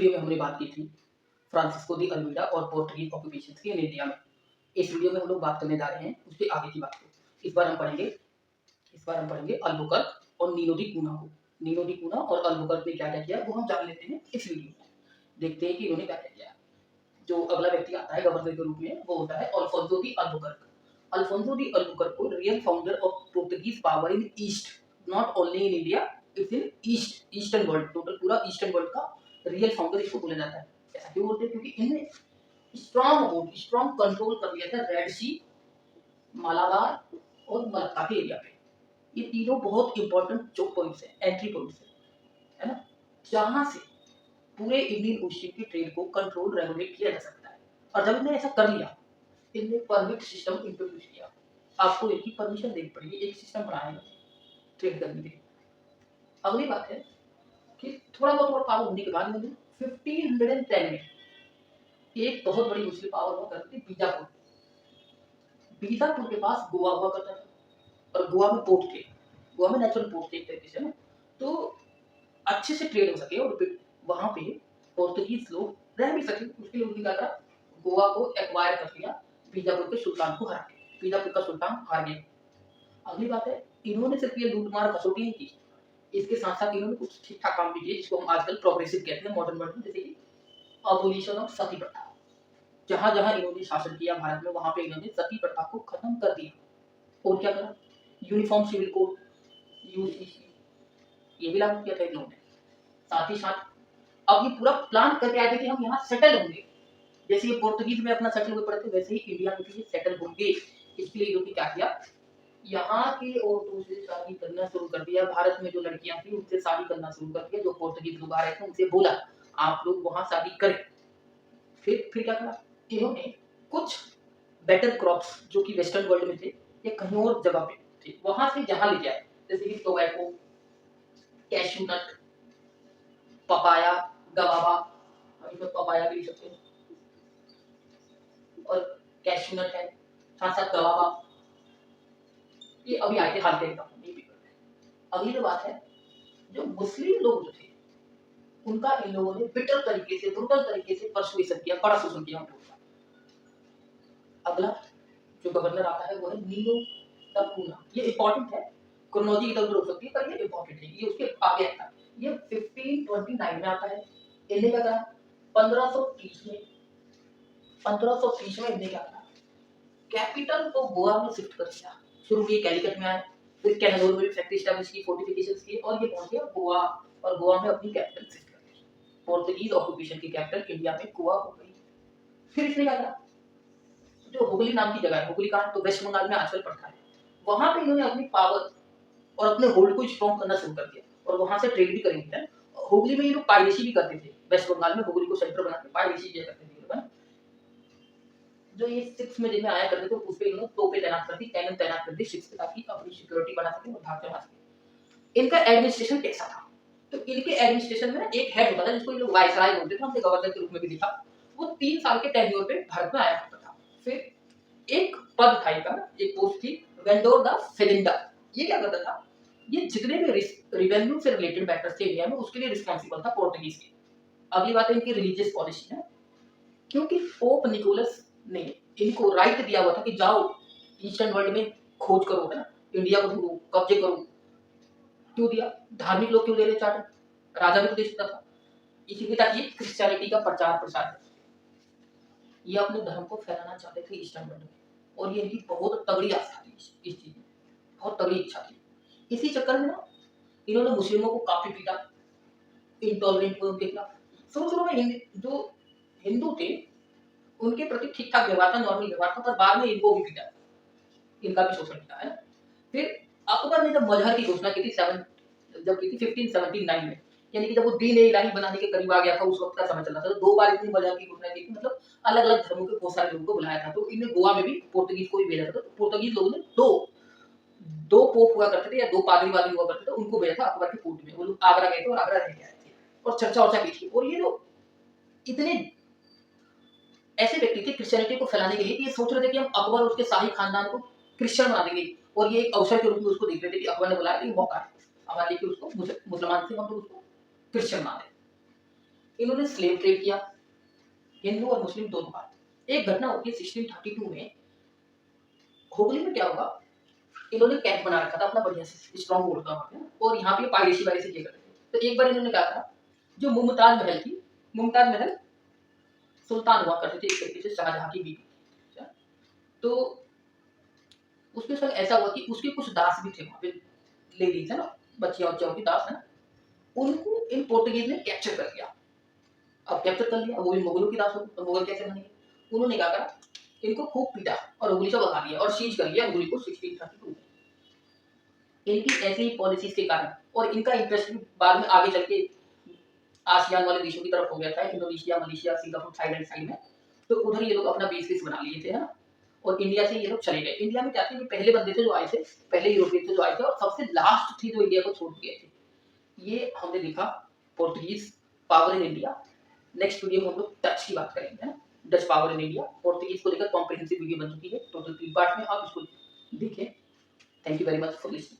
Video में हमने बात की थी फ्रांसिस्को दी अल्मीडा और पोर्टुगीज ऑक्यूपेशन की इन इंडिया में। इस वीडियो में हम लोग बात करने जा रहे हैं उसके आगे की बात को। इस बार हम पढ़ेंगे अल्बुकर्क और नीनो दी कूना को। नीनो दी कूना और अल्बुकर्क ने क्या क्या किया वो हम जान लेते हैं इस वीडियो में। देखते हैं कि इन्होंने क्या क्या किया। जो अगला व्यक्ति आता है गवर्नर के रूप में वो होता है Alfonso de Albuquerque. Alfonso de Albuquerque को real founder of Portuguese power in east, not only in India, it's in east, eastern world, total पूरा ईस्टर्न वर्ल्ड का रियल फाउंडर इसको बोला जाता है। ऐसा क्यों बोलते हैं? क्योंकि इनने स्ट्रॉन्ग कंट्रोल कर लिया था रेड सी, मालाबार और मलक्का के एरिया पे। ये तीनों बहुत इंपॉर्टेंट चोक पॉइंट्स हैं, एंट्री पॉइंट्स है ना, जहां से पूरे इंडियन ओशियन की ट्रेड को कंट्रोल रेगुलेट किया जा सकता है। और जब इन्होंने ऐसा कर लिया, इनने परमिट सिस्टम इंट्रोड्यूस किया। आपको इनकी परमिशन देनी पड़ेगी, एक सिस्टम बनाएगा ट्रेड करने के लिए। अगली बात है कि थोड़ा बहुत और पावर होने के बाद इन्होंने 1510 में एक बहुत बड़ी मुस्लिम पावर हुआ करती थी बीजापुर। बीजापुर के पास गोवा हुआ करता था और गोवा में पोर्ट थे, गोवा में नेचुरल पोर्ट थे एक तरीके से ना, तो अच्छे से ट्रेड हो सके और वहां पे पोर्तुगीज लोग रह भी सके, उसके लिए उन्होंने क्या करा, गोवा को एक्वायर कर लिया बीजापुर के सुल्तान को हरा के। बीजापुर का सुल्तान हार गया। अगली बात है, इन्होंने सिर्फ ये लूटमार कसौटी नहीं की, इसके साथ साथ इन्होंने कुछ ठीक ठाक काम भी किए जिसको हम आजकल प्रोग्रेसिव कहते हैं मॉडर्न वर्ल्ड में, जैसे कि अबोलिशन ऑफ सती प्रथा। जहां जहां इन्होंने शासन किया भारत में वहां पे इन्होंने सती प्रथा को खत्म कर दिया। और क्या करा, यूनिफॉर्म सिविल कोड यूसीसी ये भी लागू किया था इन लोगों ने। साथ ही साथ अब ये पूरा प्लान करके आए थे कि हम यहाँ सेटल होंगे, जैसे ये पोर्तुगीज में अपना सेटल हुए पड़े थे वैसे ही इंडिया में भी सेटल होंगे। इसके लिए इन्होंने क्या किया, यहाँ की औरतों से शादी करना शुरू कर दिया। भारत में जो लड़कियां थी उनसे शादी करना शुरू कर दिया। जो पोर्तुगीज लोग आ रहे थे उनसे बोला आप लोग वहां शादी करें। फिर क्या करा, इन्होंने कुछ बेटर क्रॉप्स जो कि वेस्टर्न वर्ल्ड में थे या कहीं और जगह पे थे वहां से जहां ले जाए, जैसे कि tobacco, cashew nut, papaya, guava, अभी तो पपाया भी सकते हैं और कैश्यू नट है, साथ साथ गवावा, ये अभी आए थे हाल के एकदम नहीं बिगड़ रहे। अगली जो बात है, जो मुस्लिम लोग जो थे उनका इन लोगों ने बिटर तरीके से, ब्रूटल तरीके से परसुएशन किया, बड़ा शोषण किया उनके ऊपर। अगला जो गवर्नर आता है वो है नीनो दा कूना। ये इंपॉर्टेंट है, क्रोनोलॉजी इधर उधर हो सकती है पर ये इंपॉर्टेंट है, ये उसके आगे आता है। ये 1529 में आता है। इन्हें क्या करा, 1530 में इन्हें क्या करा, कैपिटल को गोवा में शिफ्ट कर दिया। शुरू में कैलिकट में आए, फिर कैनाडोर में फैक्ट्री एस्टैब्लिश की, फोर्टिफिकेशंस की और ये पहुंच गया गोवा, और गोवा में अपनी कैपिटल शिफ्ट कर दी। पोर्तुगीज ऑक्यूपेशन की कैपिटल इंडिया में गोवा हो गई। फिर इसने क्या करा, जो हुगली नाम की जगह है, हुगली कहाँ तो वेस्ट बंगाल में आजकल पड़ता है, वहां पे इन्होंने अपनी पावर और अपने होल्ड को स्ट्रॉन्ग करना शुरू कर दिया और वहां से ट्रेड भी करेंगे। हुगली में ये लोग पायरेसी भी करते थे, वेस्ट बंगाल में हुगली को सेंटर बना के पायरेसी किया करते थे। जो ये शिप्स में जिनमें आया करते थे उस पे इन्होंने तोपे तैनात कर दी, कैनन तैनात कर दी शिप्स पे, ताकि अपनी सिक्योरिटी बढ़ा सके और भाग जा सके। इनका एडमिनिस्ट्रेशन कैसा था, तो इनके एडमिनिस्ट्रेशन में एक हेड होता था जिसको ये लोग वाइसराय बोलते थे, हमने गवर्नर के रूप में भी देखा। वो 3 साल के टेन्योर पे भारत में आया करता था। फिर एक पद था इनका, एक पोस्ट थी वेंडोर द फेलिंडा। ये क्या करता था, ये जितने भी रेवेन्यू से रिलेटेड मैटर्स थे इंडिया में उसके लिए रिस्पांसिबल था पोर्टुगीज के। अगली बात है इनकी रिलीजियस पॉलिसी है, क्योंकि पोप निकोलस ने इनको राइट दिया हुआ था कि जाओ ईस्टर्न वर्ल्ड में खोज करो, है ना, इंडिया को ढूंढो, कब्जे करो। क्यों दिया, धार्मिक लोग क्यों दे रहे चार्टर, राजा भी तो दे सकता था, इसीलिए ताकि क्रिश्चियनिटी का प्रचार प्रसार कर सके। ये अपने धर्म को फैलाना चाहते थे ईस्टर्न वर्ल्ड में, और ये इनकी बहुत तगड़ी आस्था थी इस चीज में, बहुत तगड़ी इच्छा थी। इसी चक्कर में ना इन्होंने मुस्लिमों को काफी पीटा, इंटॉलरेंट हुए उनके खिलाफ। शुरू में जो हिंदू थे उनके प्रति ठीक ठाक व्यवहार था, नॉर्मल व्यवहार था, पर बाद में इनको भी पीटा, इनका भी शोषण किया है। फिर अकबर ने जब मजहर की घोषणा की थी 1579 में, यानी कि जब वो दीन इलाही बनाने के करीब आ गया था, उस वक्त का समय चल रहा था, तो 2 बार इतनी मजहर की घोषणा की थी, मतलब अलग अलग धर्मों के बहुत सारे लोगों को बुलाया था। तो इन्हें गोवा में भी पोर्तुगीज को भी भेजा था। तो पोर्तुगीज लोगों ने दो पोप हुआ करते थे या 2 पादरी वादी हुआ करते थे, उनको भेजा था अकबर के कोर्ट में। वो लोग आगरा गए थे और आगरा रह के आए थे और चर्चा की थी। और ये लोग इतने ऐसे व्यक्ति थे क्रिश्चियनिटी को फैलाने के लिए कि ये सोच रहे थे कि हम अकबर और उसके शाही खानदान को क्रिश्चियन बना देंगे, और ये एक अवसर के रूप में उसको देख रहे थे कि अकबर ने बुलाया, ये मौका है हमारे लिए कि उसको मुसलमान से हम लोग उसको क्रिश्चियन बना दें। इन्होंने स्लेव ट्रेड किया, हिंदू और मुस्लिम दोनों का। एक घटना होती है 1632 में, हुगली में क्या हुआ, इन्होंने कैंप बना रखा था अपना बढ़िया से, स्ट्रॉन्ग होल्ड था वहाँ पे, और यहाँ पे पायरेसी वायरेसी किया करते थे। तो एक बार इन्होंने क्या करा, जो मुमताज महल थी, मुमताज महल सुल्तान हुआ करते थे एक तरीके से, शाहजहां की बीवी। तो उसके संग ऐसा हुआ कि उसके कुछ दास भी थे वहाँ पे, लेडीज है ना, बच्चियां बच्चियों की दास है ना, उनको इन पोर्टुगीज ने कैप्चर कर लिया। अब कैप्चर कर लिया, वो भी मुगलों की दास हो, तो मुगल कैसे बनेंगे। उन्होंने क्या करा, इनको खूब पीटा और उंगली से भगा दिया और सीज कर लिया उंगली को 1632 में। इनकी ऐसी पॉलिसीज के कारण, और इनका इंटरेस्ट भी बाद में आगे चल के आसियान वाले देशों की तरफ हो गया था, Indonesia, Malaysia, Singapore, Thailand side में। तो उधर ये लोग अपना बेस बना लिए थे, है ना। और इंडिया से ये लोग चले गए। इंडिया में क्या थे, पहले बंदे थे जो आए थे, पहले यूरोपियन थे जो आए थे, और सबसे लास्ट थे जो इंडिया को छोड़ गए थे। ये हमने देखा Portuguese power in India. Next video में हम लोग डच की बात करेंगे, है ना, Dutch power in India. Portuguese को लेकर कॉम्प्रिहेंसिव वीडियो बन चुकी है टोटल 3 पार्ट में, आप इसको देखें। Thank you very much for listening.